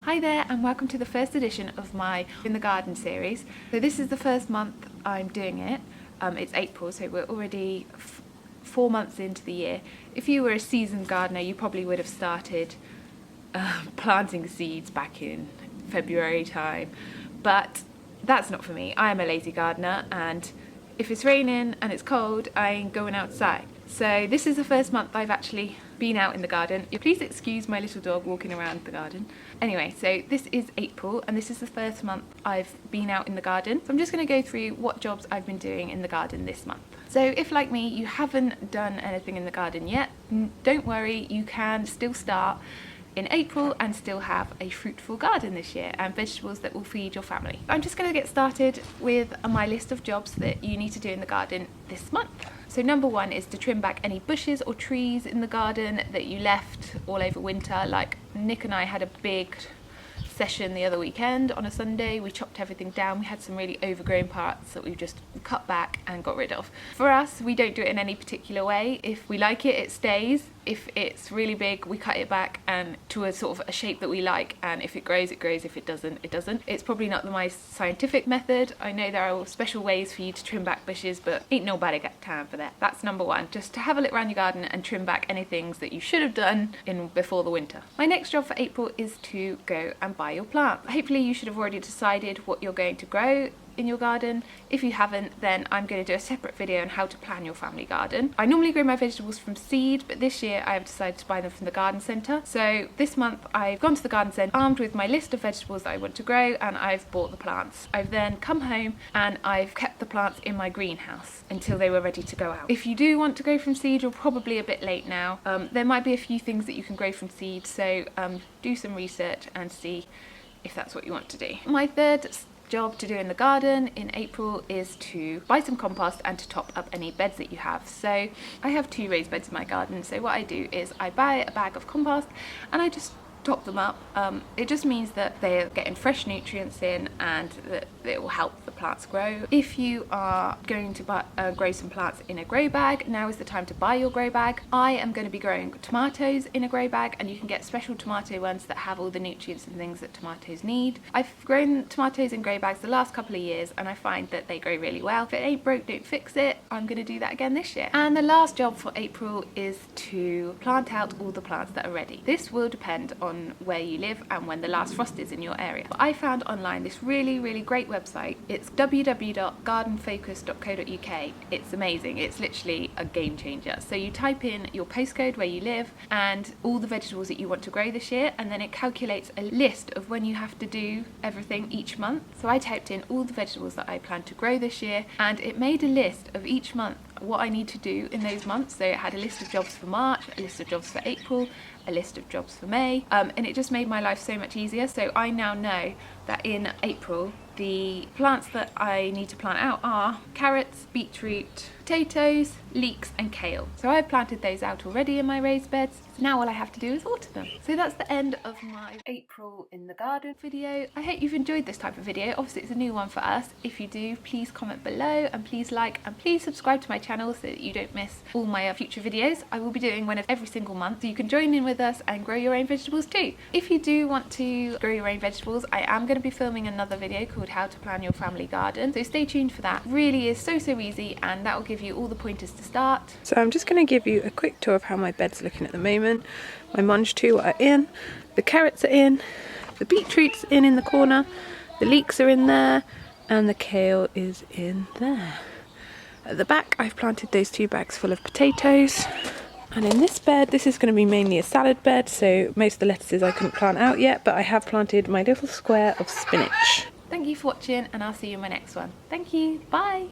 Hi there and welcome to the first edition of my In the Garden series. So this is the first month I'm doing it. It's April, so we're already 4 months into the year. If you were a seasoned gardener, you probably would have started planting seeds back in February time, but that's not for me. I am a lazy gardener, and if it's raining and it's cold, I ain't going outside. So this is the first month I've actually been out in the garden. Please excuse my little dog walking around the garden. Anyway, so this is April and this is the first month I've been out in the garden. So I'm just going to go through what jobs I've been doing in the garden this month. So if, like me, you haven't done anything in the garden yet, don't worry, you can still start in April and still have a fruitful garden this year and vegetables that will feed your family. I'm just going to get started with my list of jobs that you need to do in the garden this month. So number one is to trim back any bushes or trees in the garden that you left all over winter. Like Nick and I had a big session the other weekend on a Sunday. We chopped everything down. We had some really overgrown parts that we just cut back and got rid of. For us, we don't do it in any particular way. If we like it, it stays. If it's really big, we cut it back and to a sort of a shape that we like, and if it grows, it grows. If it doesn't, it doesn't. It's probably not the most scientific method. I know there are special ways for you to trim back bushes, but ain't nobody got time for that. That's number one, just to have a look around your garden and trim back any things that you should have done before the winter. My next job for April is to go and buy your plants. Hopefully you should have already decided what you're going to grow in your garden. If you haven't, then I'm going to do a separate video on how to plan your family garden. I normally grow my vegetables from seed, but this year I have decided to buy them from the garden centre. So this month I've gone to the garden centre armed with my list of vegetables that I want to grow, and I've bought the plants. I've then come home and I've kept the plants in my greenhouse until they were ready to go out. If you do want to go from seed, you're probably a bit late now. There might be a few things that you can grow from seed, so do some research and see if that's what you want to do. My third job to do in the garden in April is to buy some compost and to top up any beds that you have. So I have 2 raised beds in my garden, so what I do is I buy a bag of compost and I just top them up. It just means that they're getting fresh nutrients in and that it will help the plants grow. If you are going to grow some plants in a grow bag, now is the time to buy your grow bag. I am going to be growing tomatoes in a grow bag, and you can get special tomato ones that have all the nutrients and things that tomatoes need. I've grown tomatoes in grow bags the last couple of years and I find that they grow really well. If it ain't broke, don't fix it. I'm going to do that again this year. And the last job for April is to plant out all the plants that are ready. This will depend on where you live and when the last frost is in your area. But I found online this really great website. It's www.gardenfocus.co.uk. It's amazing. It's literally a game changer. So you type in your postcode where you live and all the vegetables that you want to grow this year, and then it calculates a list of when you have to do everything each month. So I typed in all the vegetables that I plan to grow this year, and it made a list of each month what I need to do in those months. So it had a list of jobs for March, a list of jobs for April, a list of jobs for May, and it just made my life so much easier. So I now know that in April the plants that I need to plant out are carrots, beetroot, potatoes, leeks and kale. So I've planted those out already in my raised beds. So now all I have to do is water them. So that's the end of my April in the garden video. I hope you've enjoyed this type of video. Obviously it's a new one for us. If you do, please comment below and please like and please subscribe to my channel so that you don't miss all my future videos. I will be doing one every single month, so you can join in with us and grow your own vegetables too. If you do want to grow your own vegetables, I am going to be filming another video called How to Plan Your Family Garden, so stay tuned for that. Really is so easy, and that will give you all the pointers to start. So I'm just going to give you a quick tour of how my bed's looking at the moment. My mange 2 are in, the carrots are in, the beetroot's in the corner, the leeks are in there, and the kale is in there. At the back I've planted those 2 bags full of potatoes. And in this bed, this is going to be mainly a salad bed, so most of the lettuces I couldn't plant out yet, but I have planted my little square of spinach. Thank you for watching, and I'll see you in my next one. Thank you, bye!